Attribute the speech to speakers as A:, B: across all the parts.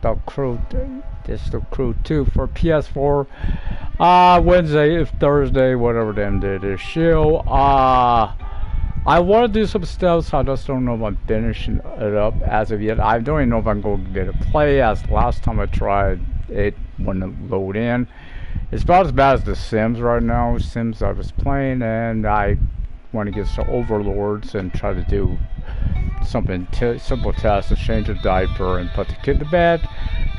A: the crew, this the crew 2 for PS4. Wednesday, if Thursday, whatever damn day it is. Shield. I want to do some stuff, so I just don't know if I'm finishing it up as of yet. I don't even know if I'm going to get a play, as the last time I tried, it wouldn't load in. It's about as bad as The Sims right now. Sims I was playing, and I want to get some overlords and try to do something simple test to change a diaper and put the kid to bed.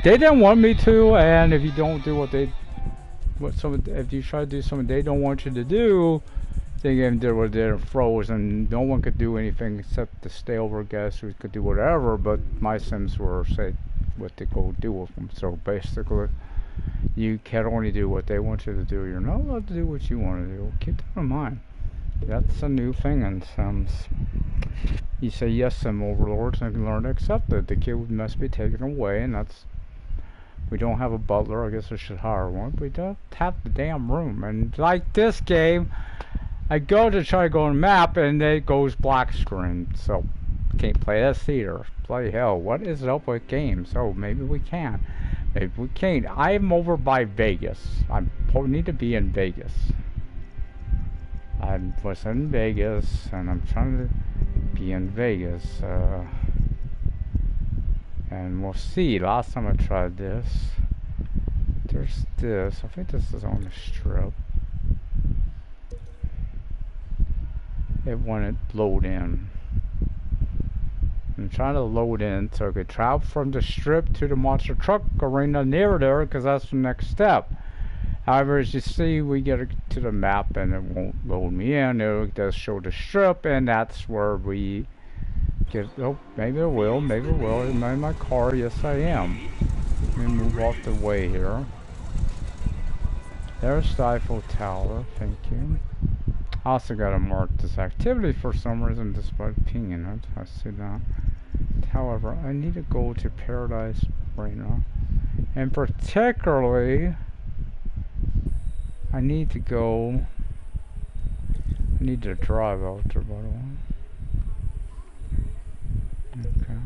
A: They didn't want me to, and if you don't do if you try to do something they don't want you to do, they did what they did, froze, and no one could do anything except to stay over guests who could do whatever. But my Sims were say what they go do with them. So basically, you can only do what they want you to do. You're not allowed to do what you want to do. Keep that in mind. That's a new thing in Sims. You say yes, Sim overlords, and learn to accept it. The kid must be taken away, and that's. We don't have a butler. I guess I should hire one. We don't have the damn room. And like this game, I go to try to go on the map, and it goes black screen. So can't play this either. Bloody hell! What is up with games? Oh, maybe we can. Maybe we can't. I'm over by Vegas. I need to be in Vegas. I was in Vegas, and I'm trying to be in Vegas. And we'll see. Last time I tried this, there's this. I think this is on the strip. It wouldn't load in. I'm trying to load in so I could travel from the strip to the monster truck arena near there, because that's the next step. However, as you see, we get to the map and it won't load me in. It does show the strip, and that's where we get. Oh, maybe it will. Maybe it will. Am I in my car? Yes, I am. Let me move off the way here. There's the Eiffel Tower. Thank you. I also got to mark this activity for some reason, despite pinging it. I see that. However, I need to go to Paradise Arena, and particularly, I need to drive out there, by the way. Okay.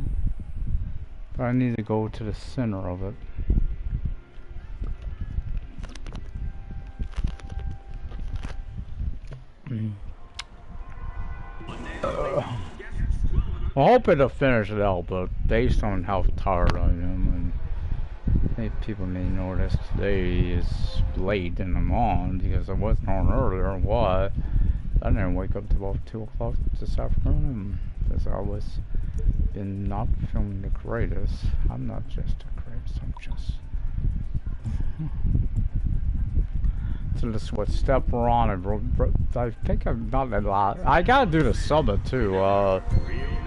A: But I need to go to the center of it. I'm hoping to finish it out, but based on how tired I am, and people may notice today is late and I'm on because I wasn't on earlier. Why? I didn't wake up till about 2 o'clock this afternoon because I was been not feeling the greatest. I'm not just the greatest, I'm just. So this is what step we're on, and I think I'm not a lot. I gotta do the summit too.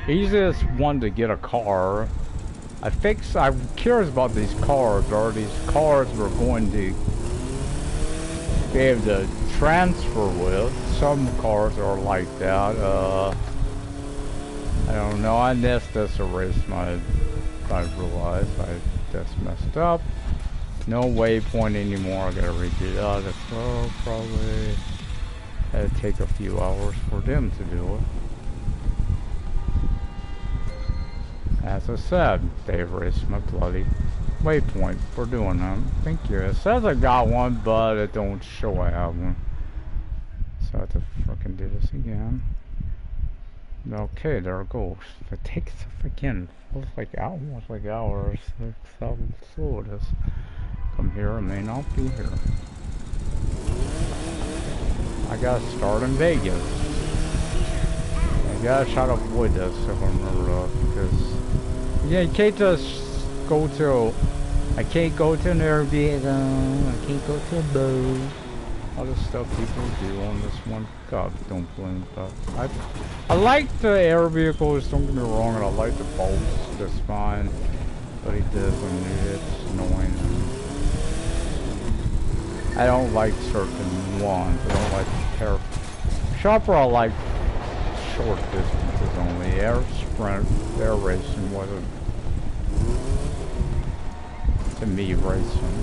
A: Easiest one to get a car. I'm curious about these cars. Are these cars we're going to be able to transfer with? Some cars are like that. I don't know. I missed this erase I realized I just messed up. No waypoint anymore. I gotta redo that as well. Probably it'd take a few hours for them to do it. As I said, they erased my bloody waypoint for doing that. Thank you. It says I got one, but it don't show I have one. So I have to frickin' do this again. Okay, there it goes. It takes again. Feels like almost like hours. That's how slow it is. Come here, I may not be here. I gotta start in Vegas. I gotta try to avoid this if I remember because yeah, you can't just go to. I can't go to an Airbnb. I can't go to a boat. All the stuff people do on this one. God, don't blame that. I like the air vehicles. Don't get me wrong, and I like the boats. That's fine. But it doesn't. It's annoying. I don't like certain ones. I don't like air. Chopper, I like short distances only. Air sprint, air racing wasn't to me racing.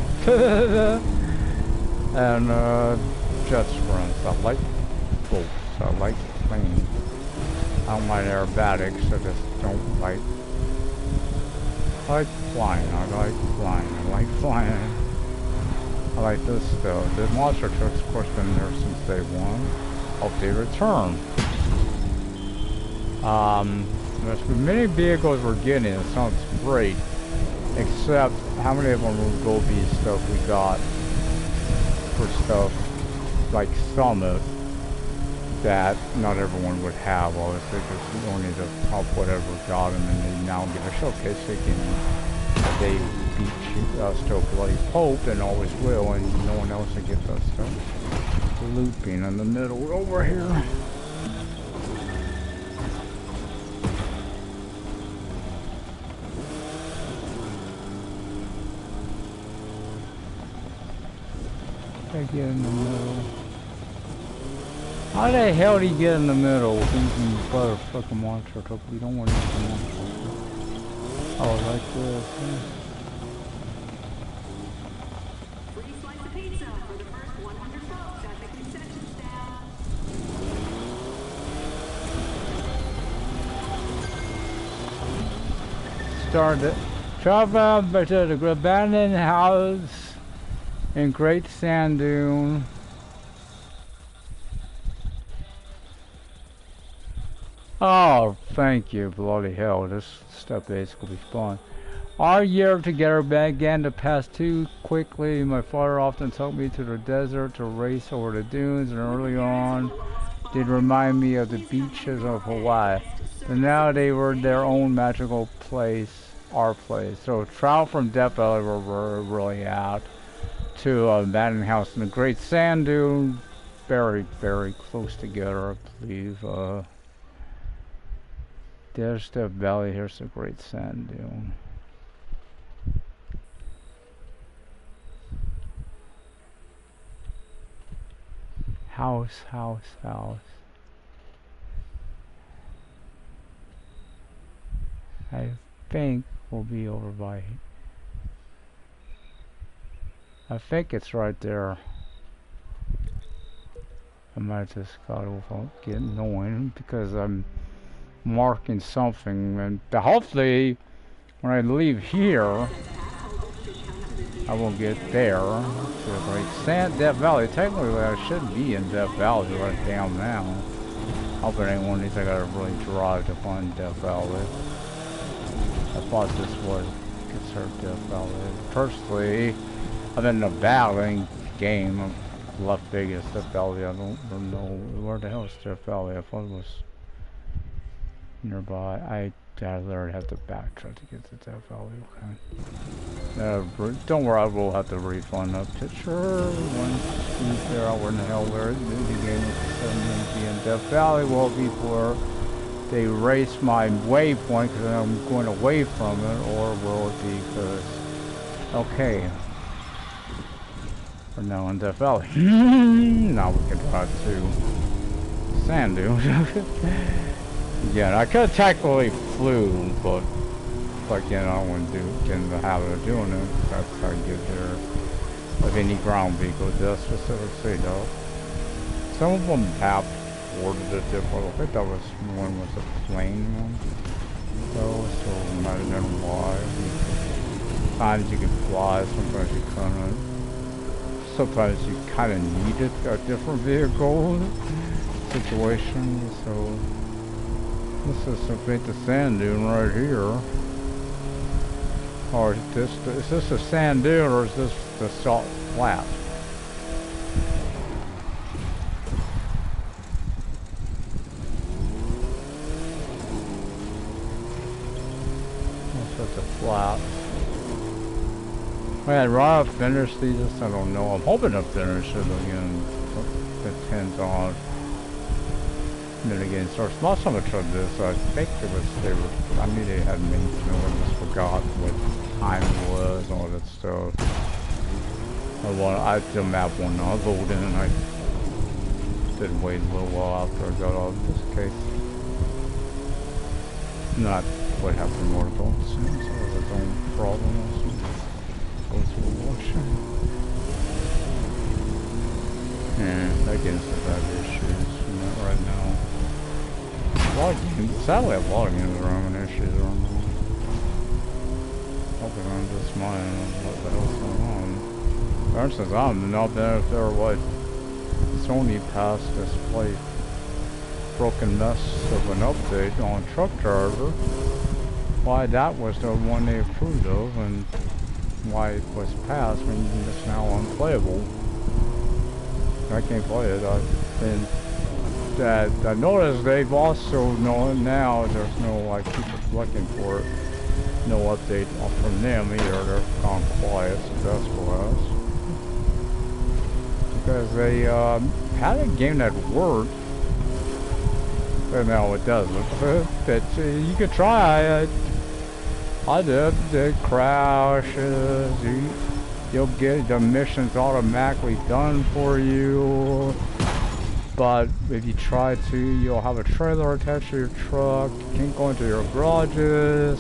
A: And jet sprints. I like boats. I like planes. I don't like aerobatics. I just don't like I like flying. I like flying. I like flying. I like this stuff. The monster trucks, of course, been there since day one. Hope they return. There's many vehicles we're getting. It sounds great. Except, how many of them will be stuff we got for stuff like Summit that not everyone would have. Obviously, because we only need to pop whatever got them, and they now get a showcase again. They beat still bloody Pope and always will, and no one else will get that stuff. Looping in the middle over here. I get in the middle. How the hell do you get in the middle? Thinking butter fucking monster truck. We don't want to use the monster truck. Oh, like this. Huh?
B: Free slice of pizza for the first 100 folks at the concession stand.
A: Started. Travel back to the abandoned house in Great Sand Dune. Oh, thank you, bloody hell. This stuff is going to be fun. Our year together began to pass too quickly. My father often took me to the desert to race over the dunes, and early on did remind me of the beaches of Hawaii. But now they were their own magical place, our place. So travel from Death Valley where we're really out to an abandoned house in the Great Sand Dune. Very, very close together, I believe. There's the valley, here's the Great Sand Dune. House, house, house. I think we'll be over by... I think it's right there. I might just got to get annoying because I'm marking something, and hopefully when I leave here I won't get there to the Great Sand Death Valley. Technically I should be in Death Valley right down now. Hope it ain't one of these I gotta really drive to find Death Valley. I thought this was considered Death Valley. Personally, I've been in a battling game of Las Vegas, Death Valley. I don't know where the hell is Death Valley. I thought it was nearby. I literally have to backtrack to get to Death Valley. Okay. Don't worry, I will have to refund that picture once we figure out where in the hell where the game is 7 minutes in Death Valley will be before they erase my waypoint because I'm going away from it, or will it be because okay. We're now in Death Valley. Now we can drive to Sand Dune. Yeah, I could have technically flew, but again, I don't want to get in the habit of doing it. That's how you get there with any ground vehicle. Just specifically, though. Some of them have worded it different. I think that was one was a plane one. So I might have known why. Sometimes you can fly, sometimes you couldn't. Sometimes you kind of needed a different vehicle situation. So. This is the sand dune right here. Or is this a sand dune or is this the salt flat? That's a flat. Man, I'll finish these. I don't know. I'm hoping to finish it again. Depends on. Then again, so last time I tried this, I think I knew they had maintenance, I just forgot what time it was and all that stuff. I did map one I voted in and I did wait a little while after I got off this case. Not what happened more ago, so it was its own problem also. Go through the washer. And I guess I've had issues from that right now. Sadly, a lot of games are having issues around now. because I'm just minding what the hell's going on. For instance, I don't know if there what Sony passed this play broken mess of an update on Truck Driver. Why that was the one they approved of and why it was passed when it's now unplayable. I can't play it. I noticed they've also known now there's no, I keep looking for it, no update from them either. They're gone quiet, so that's for us. Because they had a game that worked, but no, it doesn't. But you could try. I did. It crashes. You'll get the missions automatically done for you. But if you try to, you'll have a trailer attached to your truck. You can't go into your garages.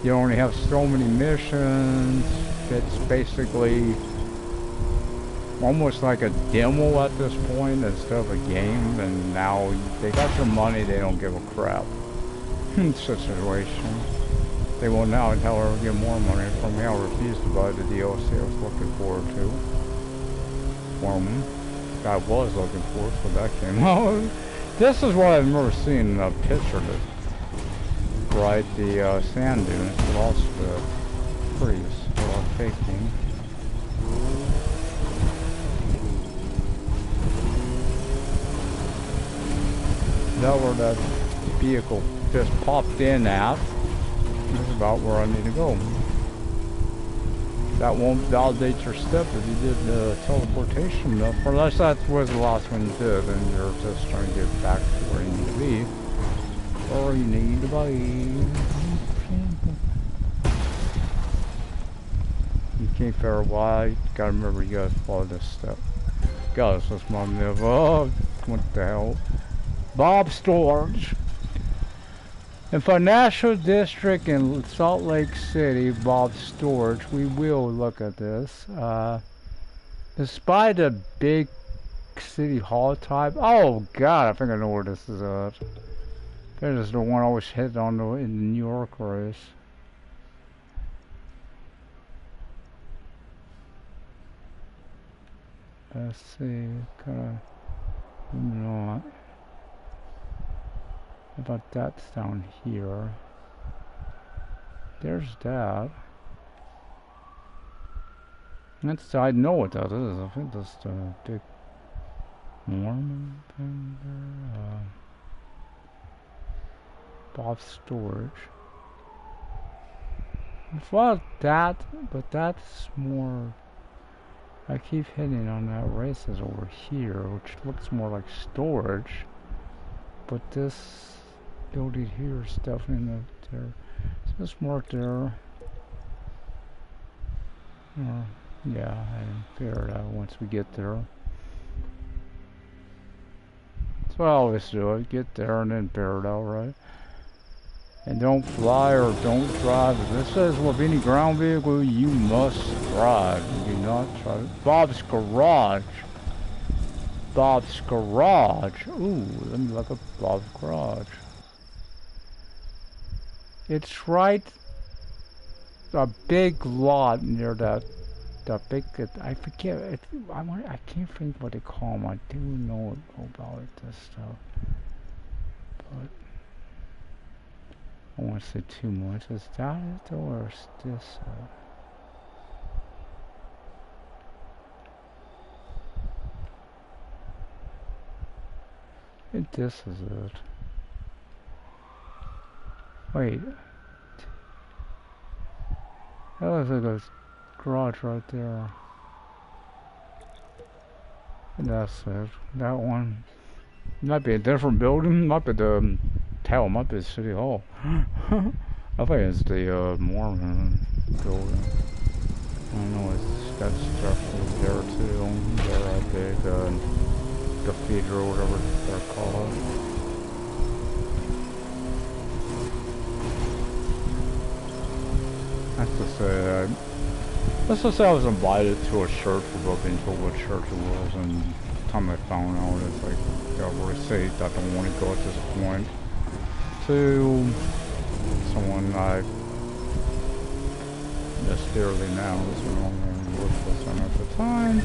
A: You only have so many missions. It's basically almost like a demo at this point instead of a game. And now they got your money, they don't give a crap. Situation. They will now tell her to get more money from me. I refuse to buy the DLC I was looking forward to. For me. I was looking for it, so that came out. This is what I've never seen a picture of it. Right, the sand dunes, but also the trees. They're all faking. That where that vehicle just popped in at. This is about where I need to go. That won't validate your step if you did the teleportation though. Unless that was the last one you did and you're just trying to get back to where you need to be. Or you need to buy. You can't figure out why. You gotta remember you gotta follow this step. Guys, that's my move. Oh, what the hell? Bob Storage. In Financial District in Salt Lake City, Bob Storage, we will look at this. Despite the big city hall type, oh god, I think I know where this is at. This is the one I always hit on in the New York race. Let's see, kinda, not. How about that's down here? There's that. That's, I know what that is. I think that's the big Mormon thing there. Bob Storage. It's about that, but that's more. I keep hitting on that races over here, which looks more like storage. But this building here is definitely not there. So it's marked there. Yeah, I figure it out once we get there. That's what I always do. I get there and then figure it out, right? And don't fly or don't drive. If this says with any ground vehicle, you must drive. You do not try. Bob's Garage. Bob's Garage. Ooh, let me look up Bob's Garage. It's right, a big lot near that big, I forget, I can't think what they call them. I do know about this stuff, but I won't say too much. Is that it or is this it? I think this is it. Wait. That looks like a garage right there. And that's it. That one. Might be a different building. Might be the tower. Might be the city hall. I think it's the Mormon building. I don't know. It's got stuff there too. They're a big cathedral, whatever they're called. Let's just say I was invited to a church without being told what church it was, and the time I found out, it's like, got a receipt, I don't want to go at this point, to someone I miss dearly now. It's no longer worthless on at the time.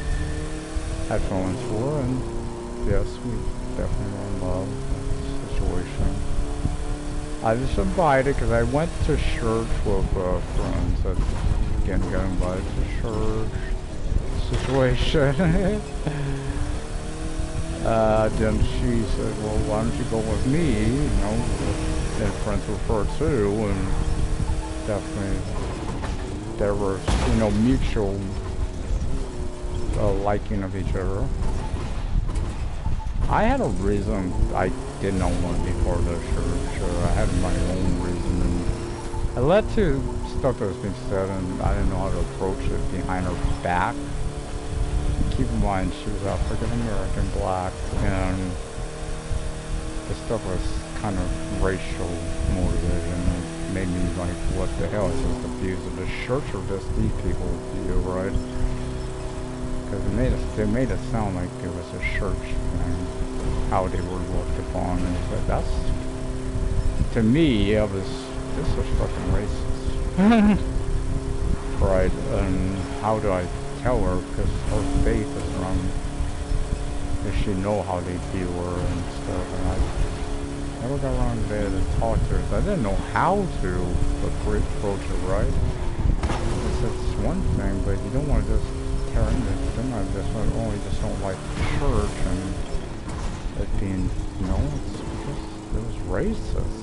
A: Headphones were, and yes, we definitely were in love with the situation. I just invited because I went to church with friends that again got invited to church situation. Then she said, well, why don't you go with me, you know, and friends with her too, and definitely there was, you know, mutual liking of each other. I had a reason I did not want to be part of the church. I had my own reason, and I led to stuff that was being said, and I didn't know how to approach it behind her back. Keep in mind, she was African American, black, and the stuff was kind of racial motivated, and it made me like, what the hell is this, the views of the church or just these people's view, right? Because they made it sound like it was a church and how they were looked upon, and but that's, to me, it was, this was fucking racist. Right, and how do I tell her, because her faith is around, if she know how they view her and stuff, and I never got around there to talk to her. I didn't know how to approach her, right? It's one thing, but you don't want to just tear into them. I just only just don't like the church and it being, you know, it's just, it was racist.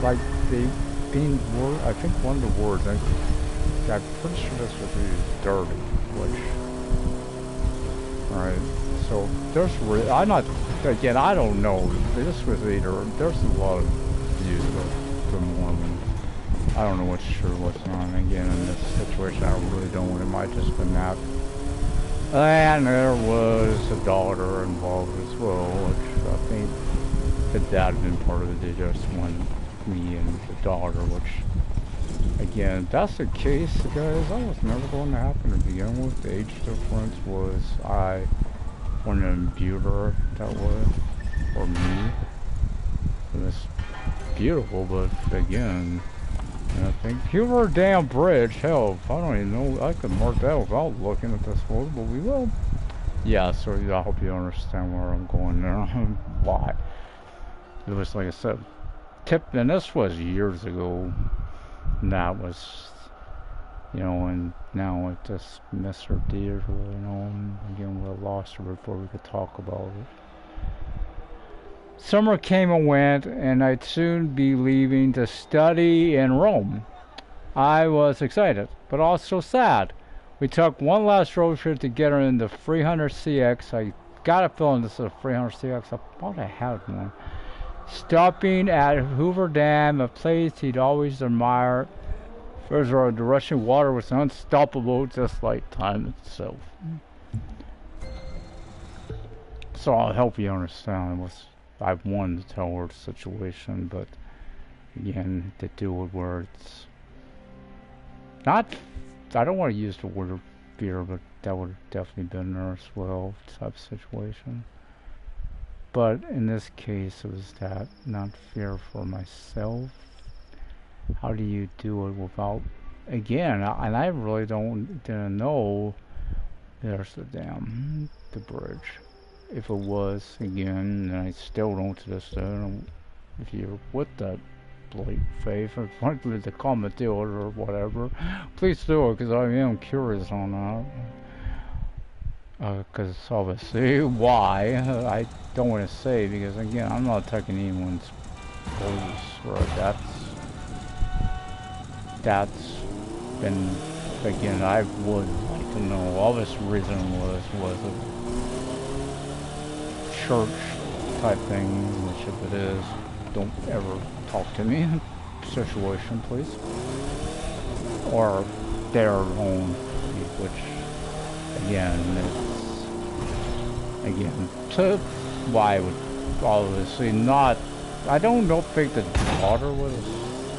A: Like they being word, I think one of the words, I'm pretty sure this was used, dirty, which, alright, so there's, I'm not, again, I don't know, this was either, there's a lot of views of the Mormon, I don't know what's true, what's not, again, in this situation, I really don't, it might just been that, and there was a daughter involved as well, which I think the dad had been part of it, they just wanted me and the daughter, which, again, if that's the case, guys, that was never going to happen to begin with. The age difference was, I wanted to imbue her that way, or me. It was beautiful, but again, I think, give her a damn bridge, hell, I don't even know, I could mark that without looking at this photo, but we will. Yeah, so I hope you understand where I'm going there, why. It was, like I said, tip, and this was years ago. And that was, you know, and now I just miss her dearly, you know, and again, we lost her before we could talk about it. Summer came and went, and I'd soon be leaving to study in Rome. I was excited, but also sad. We took one last road trip to get her in the 300CX. I got a feeling this is a 300CX. I thought I had one. Stopping at Hoover Dam, a place he'd always admired. First of all, the rushing water was unstoppable, just like time itself. So I'll help you understand what I wanted to tell her the situation, but again, to do it where it's not, I don't want to use the word fear, but that would have definitely been there as well, type of situation. But in this case, it was that, not fear for myself. How do you do it without, again, and I really didn't know, there's the dam, the bridge. If it was, again, and I still don't to this day, if you're with that blatant faith, or frankly to comment it or whatever, please do it, because I am curious on that. Because obviously, why? I don't want to say, because again, I'm not attacking anyone's beliefs, right? That's been, again, I would like to know. All this reason was a church type thing, which if it is, don't ever talk to me. Situation, please. Or their own, which, again, so why would obviously not, I don't think the daughter was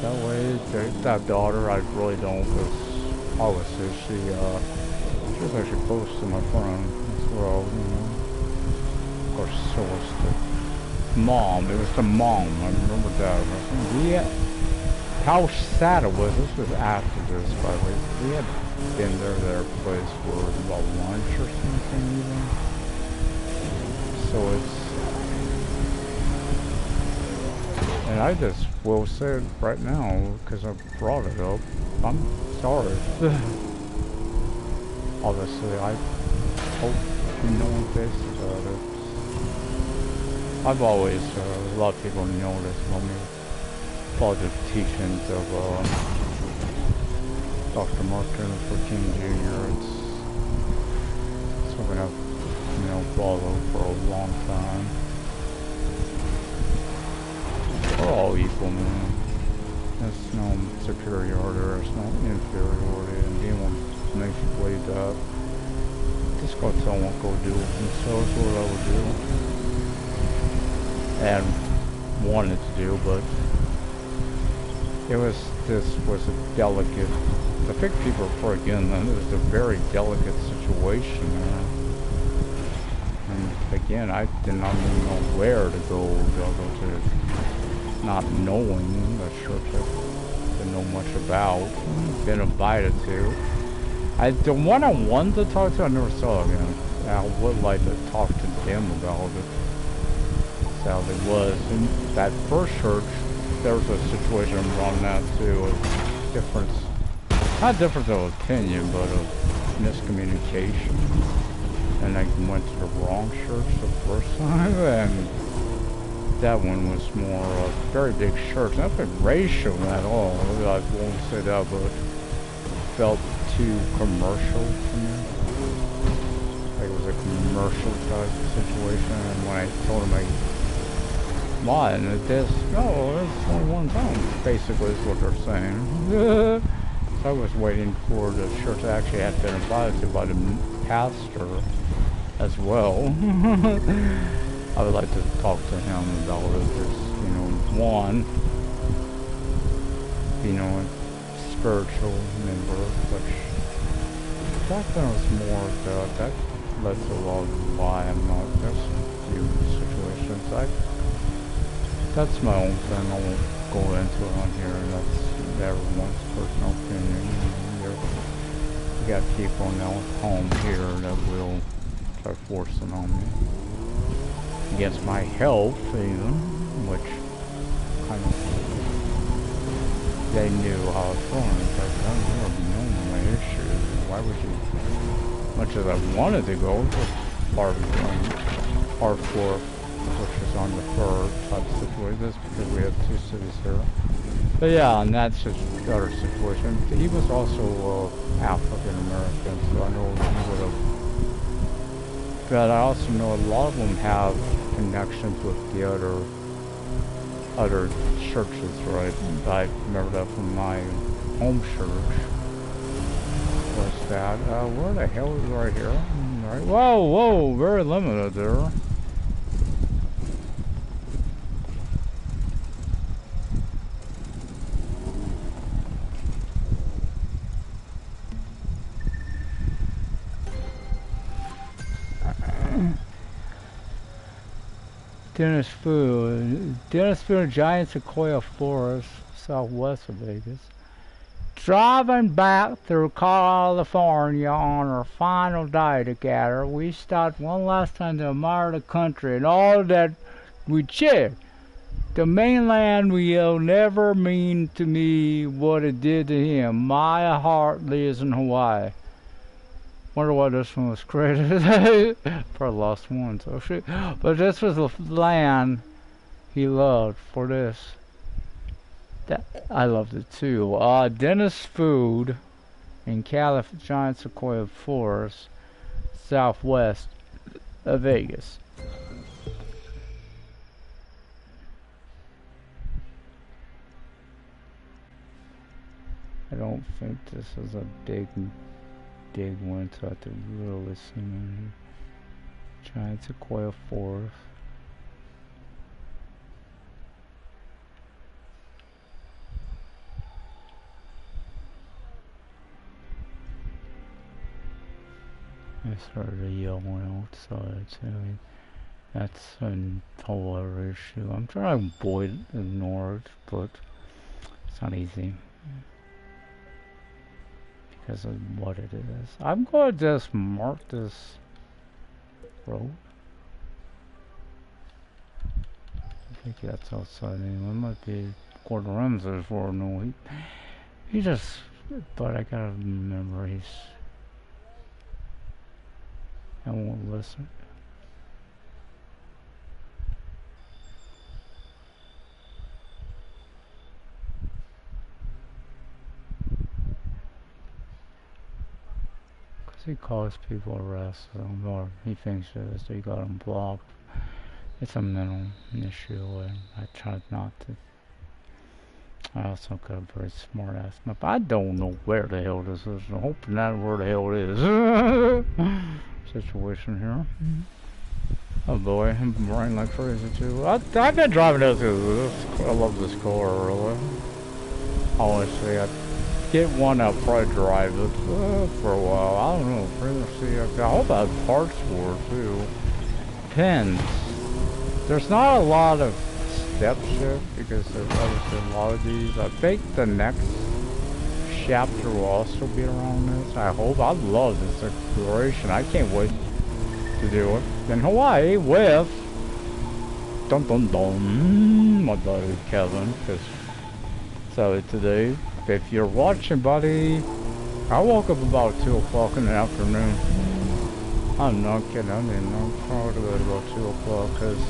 A: that way. That daughter, I really don't, because obviously she was actually close to my friend as well, you know. Of course, so was the mom. It was the mom, I remember that. Yeah. how sad it was. This was after this, by the way. We had been there to their place for about lunch or something even. So it's, and I just will say it right now because I brought it up. I'm sorry. Obviously, I hope no one thinks about it. I've always, a lot of people know this about me. Follow the teachings of Dr. Martin Luther King Jr. It's something I've, followed for a long time. We're all equal, man. There's no superiority, there's no inferiority, and anyone makes you believe that, just go tell them what go do, and so it's what I would do. And wanted to do, but this was a delicate, I think people are again, it was a very delicate situation, man. And again, I did not even know where to go to not knowing the church I didn't know much about, been invited to. The one I wanted to talk to, I never saw again. I would like to talk to them about it. How it was. In that first church, there was a situation around that too, a difference, not difference of opinion, but of miscommunication. And I went to the wrong church the first time, and that one was more a very big church, nothing racial at all, I won't say that, but felt too commercial to me. Like it was a commercial type situation, and when I told him why? And this, no, it's only one time, basically is what they're saying. So I was waiting for the church I actually had been invited to by the pastor as well. I would like to talk to him about it. There's, one, a spiritual member, which back then was more that led to a lot of why I'm not, there's a few situations. That's my own thing, I won't go into it on here, that's everyone's personal opinion. You got people now at home here that will try forcing on me. Against my health even, which kind of, they knew how I was feeling. It's like, I don't really know my issues. Why would you, much as I wanted to go, just hardcore, which is on the third type of situation, just because we have two cities here. But yeah, and that's just the other situation. He was also African American, so I know he would have. But I also know a lot of them have connections with the other churches, right? I remember that from my home church. Was that? Where the hell is right here? Right. Whoa, very limited there. Dennis Food, giant sequoia forest, southwest of Vegas. Driving back through California on our final day together, we stopped one last time to admire the country and all that we cheered. The mainland will never mean to me what it did to him. My heart lives in Hawaii. Wonder why this one was created. Probably lost one, so shit. But this was the land he loved for this. I loved it too. Dennis Food in Giant Sequoia Forest, southwest of Vegas. I don't think this is a big one, so I have to really listen. Giant Sequoia Forest. I started yelling outside, so that's a whole other issue. I'm trying to avoid ignore it, but It's not easy. Because of what it is. I'm going to just mark this road. I think that's outside anyway. It might be Gordon Ramsay for no. He just. But I gotta remember I won't listen. He calls people arrest them, or he thinks it is. He got them blocked. It's a mental issue, and I try not to. I also got a very smart ass map. I don't know where the hell this is. I'm hoping that where the hell it is. Situation here. Oh boy, I'm running like crazy too. I've been driving this because I love this car, really. Honestly, I get one, I'll probably drive it for a while. I don't know. Previously, I hope I have parts for it too. Pins. There's not a lot of step shift because there's obviously a lot of these. I think the next chapter will also be around this. I hope. I love this exploration. I can't wait to do it in Hawaii with dun dun dun my buddy Kevin. Cause so today, if you're watching, buddy, I woke up about 2 o'clock in the afternoon. I'm not kidding. I mean, I'm probably to bed about 2 o'clock because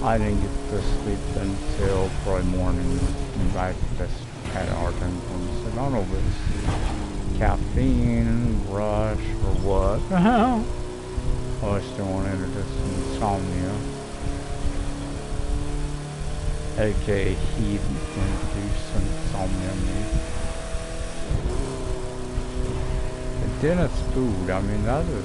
A: I didn't get to sleep until probably morning. And I just had a hard time going to sleep. I don't know if it's caffeine, rush, or what. I still went into this insomnia. AKA heat-induced insomnia, maybe. The Dennis food, I mean, that is...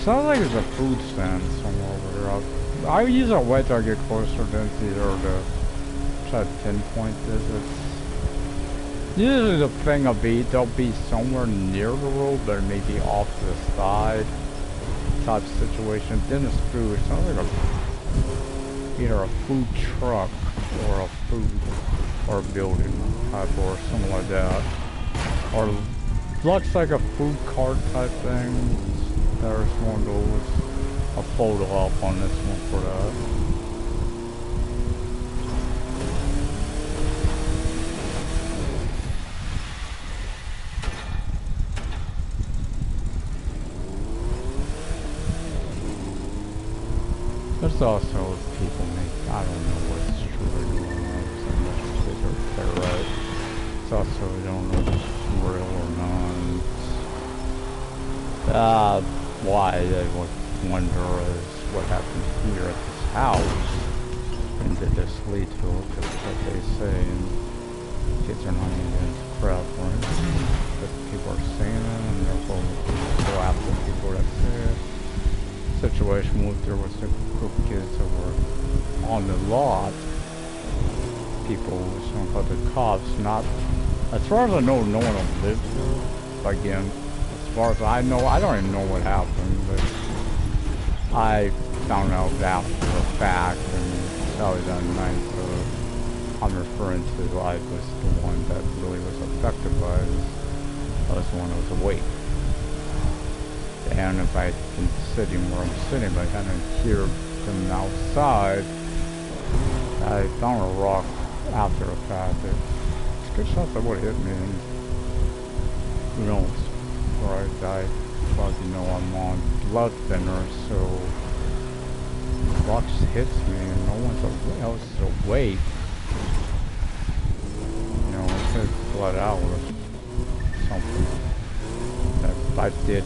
A: Sounds like it's a food stand somewhere over here. I usually wait till I get closer than theater to try to pinpoint this. It's usually the thing they'll be somewhere near the road, but maybe off to the side type situation. Dennis food, it sounds like either a food truck or a food or a building type or something like that. Or looks like a food cart type thing. There's one of those. A photo up on this one for that. There's also people make, I don't know what's true anymore. So much they're right. It's also, we don't know if it's real or not. Why they would wonder is what happened here at this house. And did this lead to it? Because what they say, and kids are not even crap, right? But people are saying it, and they're going to go after people that say it. Situation with there was a group of kids that were on the lot. People, some called the cops, not, as far as I know, no one lived there. Again, as far as I know, I don't even know what happened, but I found out after the fact, and that was on the night, I'm referring to I was the one that really was affected by this. I was the one that was awake. And if I had been sitting where I'm sitting, but I hadn't heard them outside, I found a rock after the fact. It's a good shot that would hit me, and who knows where I died. Well, you know I'm on blood thinners, so the rock just hits me and no one else is awake. You know, it could blood out or something. If I did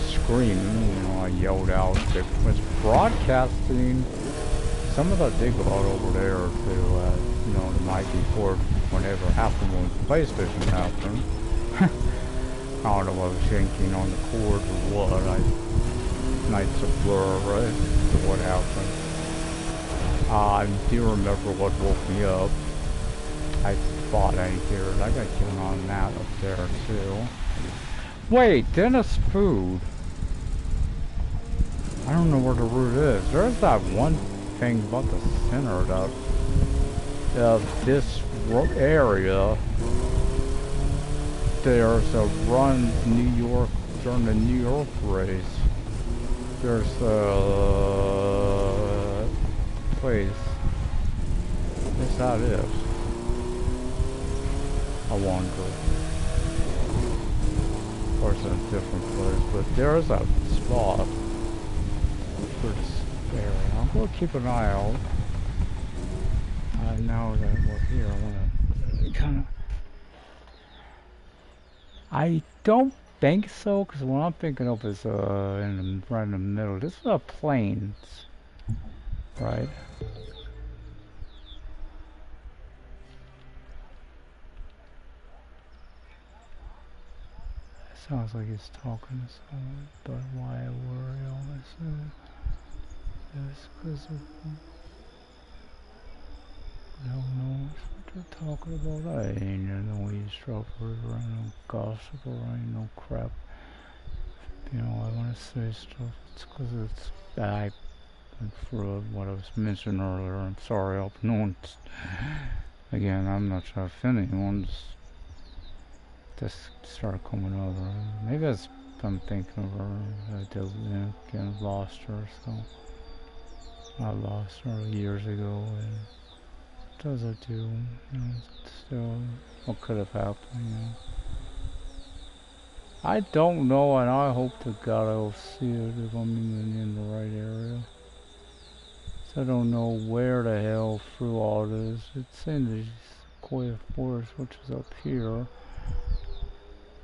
A: scream, you know, I yelled out. It was broadcasting. Some of that did go out over there to, you know, the night before, whenever it happened, when the PlayStation happened. I don't know if I was yanking on the cord or what. Nights a blur, right? To what happened. I do remember what woke me up. I thought I hear it. I got killing on that up there too. Wait, Dennis Food. I don't know where the route is. There's that one thing about the center of this area, there's a run New York during the New York race. There's a place. Yes, that is. I wonder. Of course, in a different place, but there's a spot for this area. I'm going to keep an eye out. Now that we're here, I want to kind of. I don't think so, because what I'm thinking of is right in the middle. This is a plains, right? Sounds like he's talking to someone, but why I worry all this? Just because of I don't know what they're talking about. I ain't no eavesdroppers or ain't no gossip or ain't no crap. You know, I want to say stuff. It's because it's I went through what I was mentioning earlier. I'm sorry, I hope no one's. Again, I'm not trying to offend anyone. Just started coming over. Maybe that's I'm thinking of her. I did, again, lost her. So I lost her years ago, and does it do? You know, still, what could have happened? You know, I don't know, and I hope to God I'll see it if I'm in the right area. So I don't know where the hell through all this. It's in the Sequoia Forest, which is up here.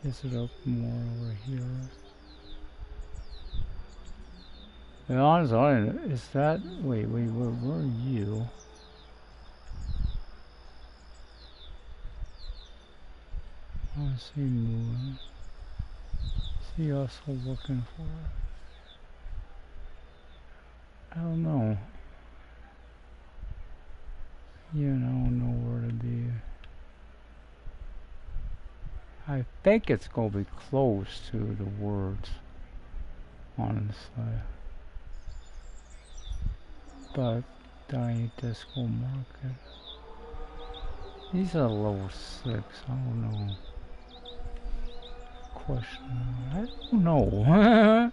A: Is it up more over here? To be honest, is that? Wait, where are you? I see moving. See us looking for it. I don't know. You know, I don't know where to be. I think it's gonna be close to the words, honestly. But Dying Disco Market. These are level 6. I don't know. Question. I don't know.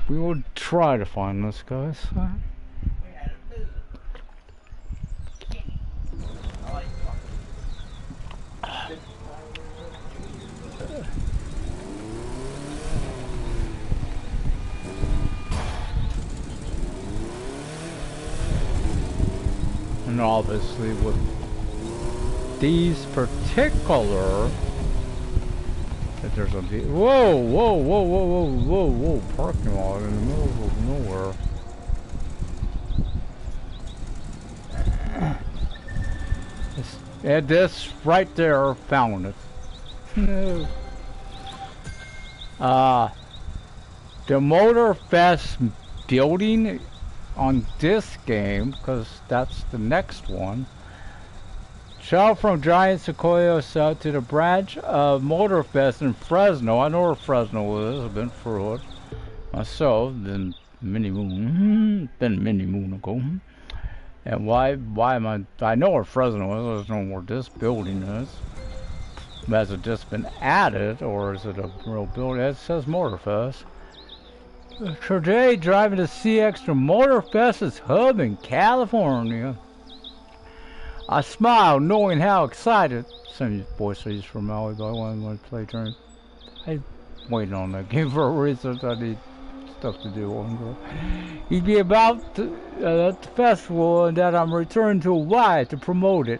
A: We will try to find this, guys. And obviously with these particular that there's a whoa parking lot in the middle of nowhere. And this right there found it. The Motor Fest building on this game, because that's the next one. Travel from Giant Sequoia south to the branch of Motorfest in Fresno. I know where Fresno is. I've been through it myself. Been many moon ago. And why am I know where Fresno is. I just know where this building is. Has it just been added, or is it a real building? It says Motorfest. Today, driving to CX from Motorfest's hub in California. I smiled, knowing how excited. Some voice he's from Malu, but I wanted to play during. I'm waiting on that game for a reason. I need stuff to do. He'd be about at the festival, and that I'm returning to Hawaii to promote it.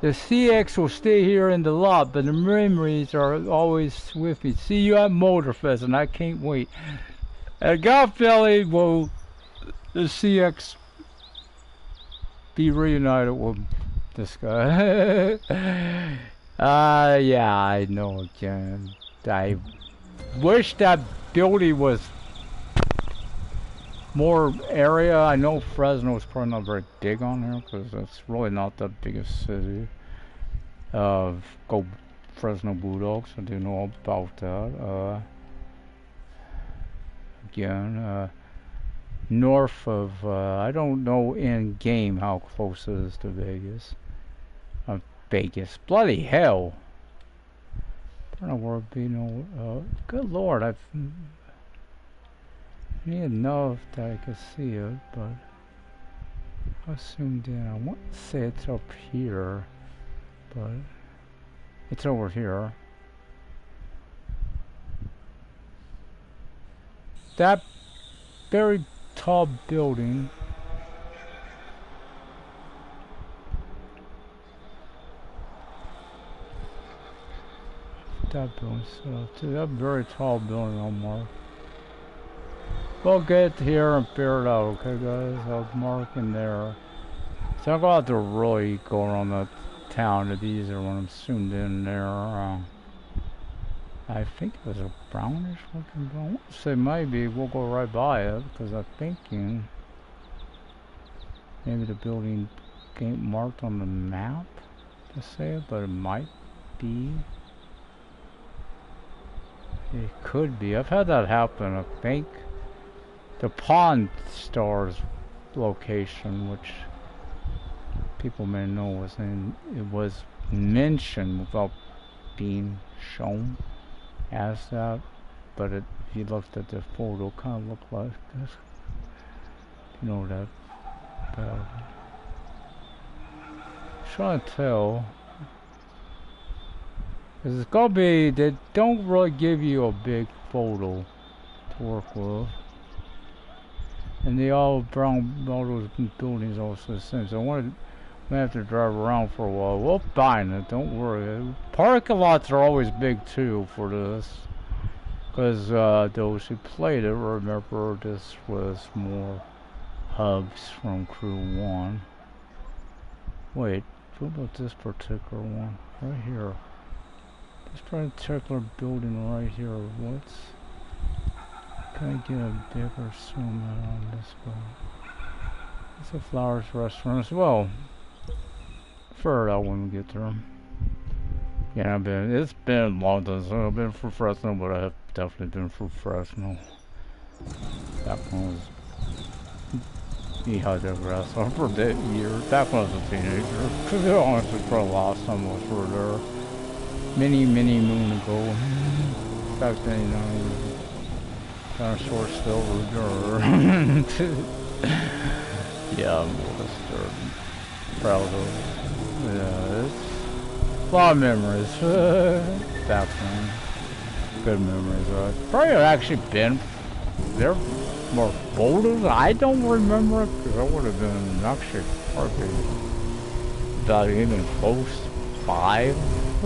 A: The CX will stay here in the lot, but the memories are always with me. See you at Motorfest, and I can't wait. And God feeling will the CX be reunited with this guy. Yeah, I know again. I wish that building was more area. I know Fresno is probably not very big on here because it's really not the biggest city. Go Fresno Bulldogs. I do know about that. Again, north of I don't know in game how close it is to Vegas. Vegas. Bloody hell. I don't know where it'd be no. Good lord, I need to know if I could see it, but I zoomed in. I want to say it's up here, but it's over here. That very tall building. That building set up too. That very tall building on mark. We'll get here and figure it out, okay guys? I'll mark in there. So I'm gonna have to really go around the town. It'd be easier when I'm zoomed in there. I think it was a brownish looking building. I want to say maybe we'll go right by it because I'm thinking maybe the building ain't marked on the map to say it, but it might be. It could be. I've had that happen. I think the Pawn Stars location, which people may know was in, it was mentioned without being shown as that, but it, if you looked at the photo, kind of looked like this. You know that. Trying to tell. Cause it's gonna be, they don't really give you a big photo to work with. And they all brown, all those buildings also the same. So I might have to drive around for a while. We'll find it, don't worry. Parking lots are always big too for this. Cause those who played it remember this was more hubs from Crew 1. Wait, what about this particular one? Right here. This particular building right here, what's... Can I get a bigger zoom in on this one? It's a Flowers restaurant as well. Figured out when we get there. Yeah, it's been a long time since I've been for Fresno, but I have definitely been for Fresno. That one was... I digress. For that year, back when I was a teenager. Because it honestly, for the last time I was for there. Many moon ago. Back then, you know, kind of short still. Yeah, I'm just proud of it. Yeah, it's a lot of memories. Back then. Good memories. Probably actually been there more photos. I don't remember it because I would have been actually probably about even close to 5. I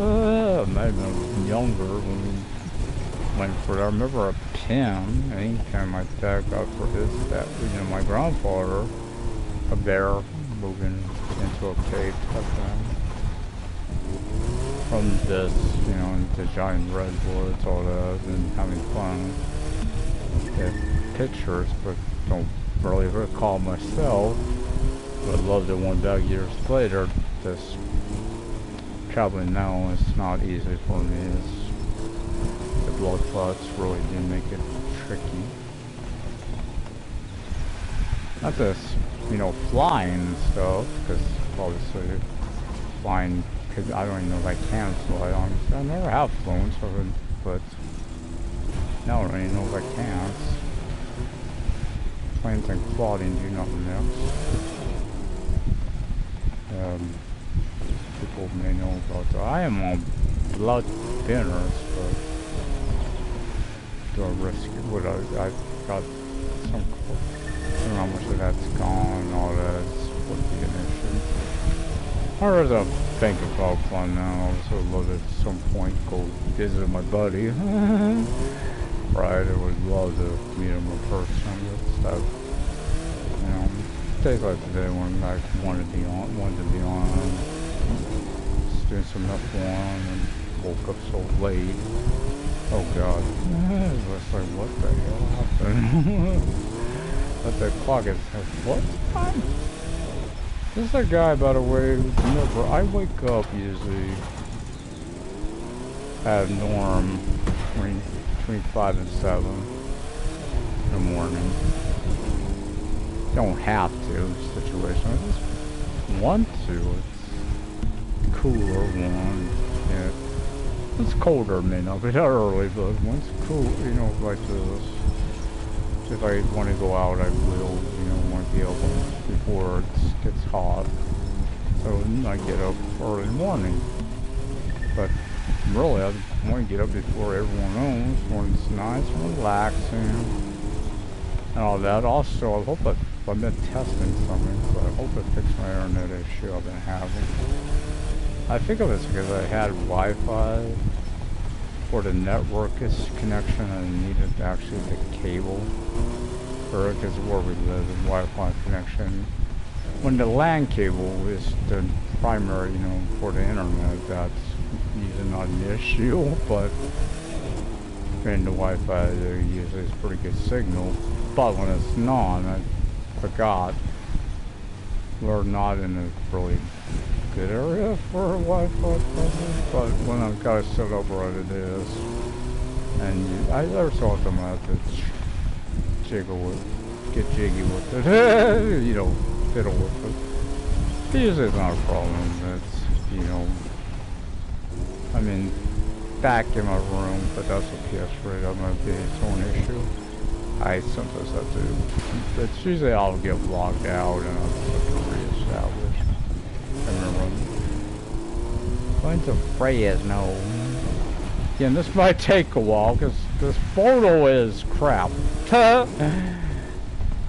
A: might have been younger when we went for it. I remember a pin. Anytime my dad got for his dad, you know, my grandfather, a bear moving into a cave type thing. From this, you know, the giant redwoods, all that, and having fun. The pictures, but don't really recall myself. But I loved it one back years later. This traveling now is not easy for me. The blood clots really do make it tricky. Not this, you know, flying and stuff, because obviously flying, cause I don't even know if I can fly, honestly. I never have flown, so but now I don't even know if I can. Planes and floating do nothing else. People may know about that. I am on blood thinners, but do I risk it? What I got some, I don't know how much of that's gone, all that would be an issue. Or as I think about fun now, I also love at some point go visit my buddy. Right, I would love to meet him in person, but stuff. You know, days like today when I wanted to be on, just doing some F1 and woke up so late. Oh god. It was like, what the hell happened? But the clock is, what time? This is a guy, by the way, remember, I wake up usually at norm between 5 and 7 in the morning. Don't have to situation. I just want to. cooler one. Yeah. It's colder, may not be that early, but once cool, you know, like this. If I want to go out, I will, you know, want to be open before it gets hot. So I get up early in the morning. But really, I want to get up before everyone else when it's nice and relaxing and all that. Also, I hope I've been testing something, so I hope it fixed my internet issue I've been having. I think it was because I had Wi-Fi for the network connection and I needed actually the cable. Or because where we live, the Wi-Fi connection. When the LAN cable is the primary, you know, for the internet, that's usually not an issue, but in the Wi-Fi there usually is pretty good signal. But when it's not, I forgot, we're not in a really good area for a Wi-Fi probably, but when I've got it set up right it is. And there's so often I have to get jiggy with it, you know, fiddle with it. Usually it's not a problem. It's, you know, I mean, back in my room, but that's a PS3, that might be its own issue. I sometimes have to, but usually I'll get logged out and I'll have to reestablish. I remember going to Fresno. Again, this might take a while because this photo is crap.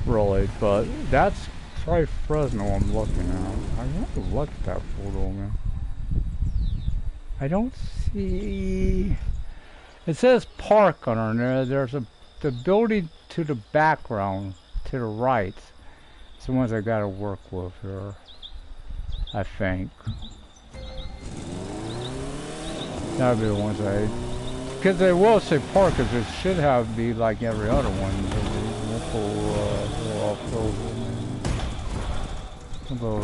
A: Really, but that's probably Fresno I'm looking at. I want to look at that photo, man. I don't see. It says park on there. There's the building to the background, to the right. It's the ones I gotta work with here, I think. That'll be the ones because they will say park, because it should have be like every other one. We'll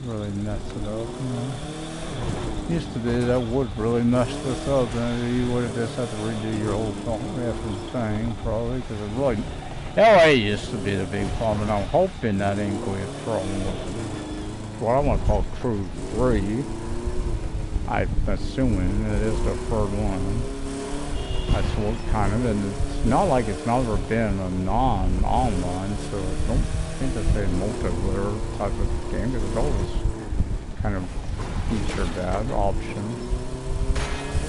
A: really mess it up, you know. Used to be that would really mess this up, and you would have just had to redo your whole effing thing, probably, because it really, LA used to be the big problem, and I'm hoping that ain't going to be a problem with what I want to call Crew 3. I'm assuming it is the third one. That's what kind of, and it's not like it's never been a non-online, so I don't think it's a multiplayer type of game, because it's always kind of feature that option.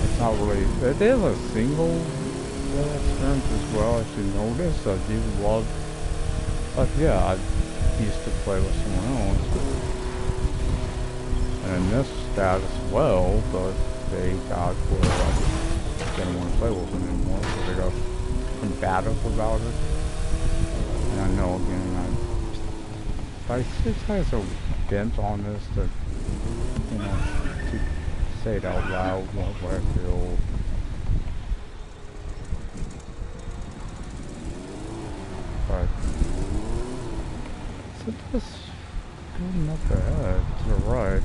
A: It's not really, it is a single experience as well, if you notice. I do love, but yeah, I used to play with someone else. And in this stat as well, but they got where I didn't want to play with them anymore, so they got combative about it. And I know again, I sometimes so bent on this to, you know, to say it out loud what I feel. But so just going up ahead to the right.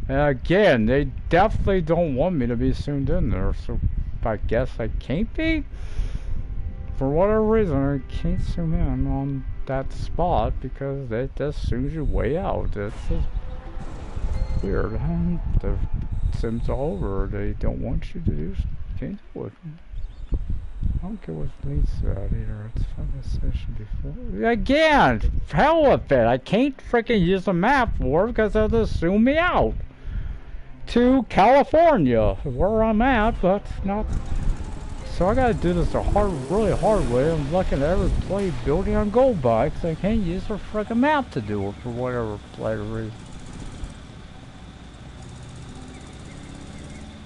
A: Again, they definitely don't want me to be zoomed in there, so I guess I can't be. For whatever reason, I can't zoom in on that spot because it just zooms you way out. It's just weird. The sims all over. They don't want you to do. Can't do it. I don't care what leads to that either. It's fun this session before. Again, hell with it. I can't freaking use the map for it because they'll just zoom me out to California, where I'm at, but not. So I gotta do this a really hard way. I'm looking at every play building on gold bikes. I can't use the freaking map to do it for whatever player reason.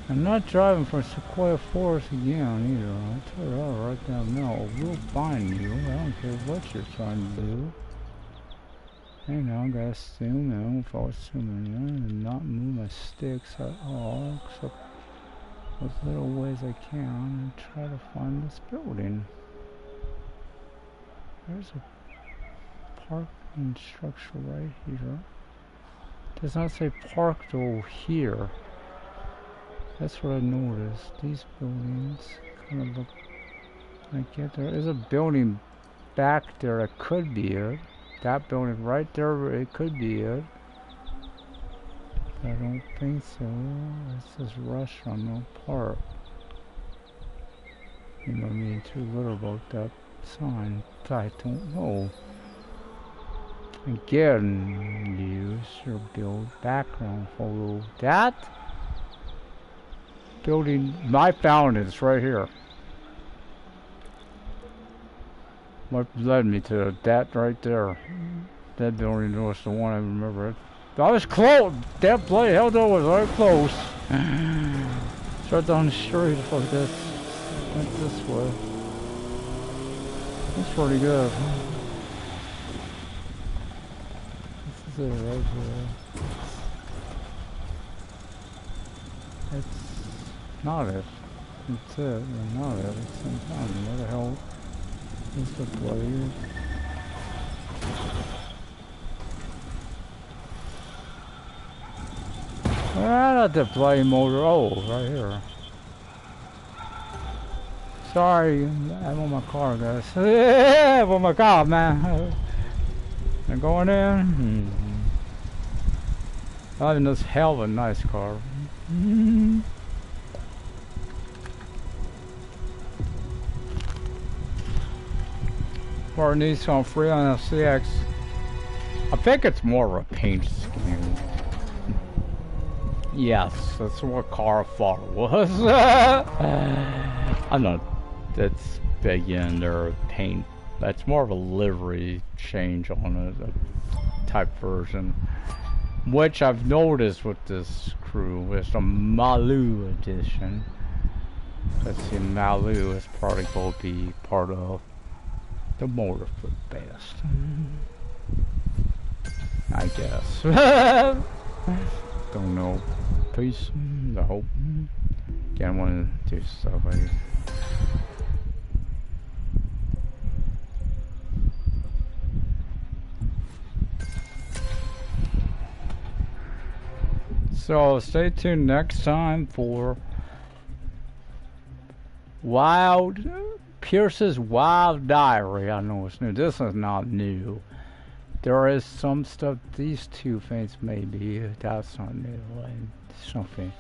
A: I'm not driving from Sequoia Forest again either. I'll tell you that right now. We'll find you. I don't care what you're trying to do. Hey now, I gotta zoom in. If I was zooming in and not move my sticks at all, except as little ways I can and try to find this building. There's a parking structure right here. Does not say park though here. That's what I noticed. These buildings kind of look like it. There is a building back there that could be it. That building right there, it could be it. I don't think so. It says restaurant, no park. You know me too little about that sign. I don't know. Again, use your build background photo. That building, I found it. It's right here. What led me to that right there? That building was the one I remember. I was close. That bloody hell though was right close. Straight down the street like this. Went this way. That's pretty good. This is it right here. It's not it. It's it. Not it. It's sometimes. What the hell is the blade? Ah, not the bloody motor. Oh, right here. Sorry, I'm on my car, guys. Yeah, I'm on my car, man. I'm going in. Driving this hell of a nice car. For a Nissan Freon CX. I think it's more of a paint scheme. Yes, that's what car I thought it was. I'm not that's big in their paint. That's more of a livery change on a type version. Which I've noticed with this crew is the Malu edition. Let's see, Malu is probably going to be part of the Motorfoot Best. I guess. Don't know. Peace. I hope. Yeah, I want to do stuff like this. So stay tuned next time for Pierce's Wild Diary. I know it's new. This is not new. There is some stuff. These two things maybe. That's not new. Like something.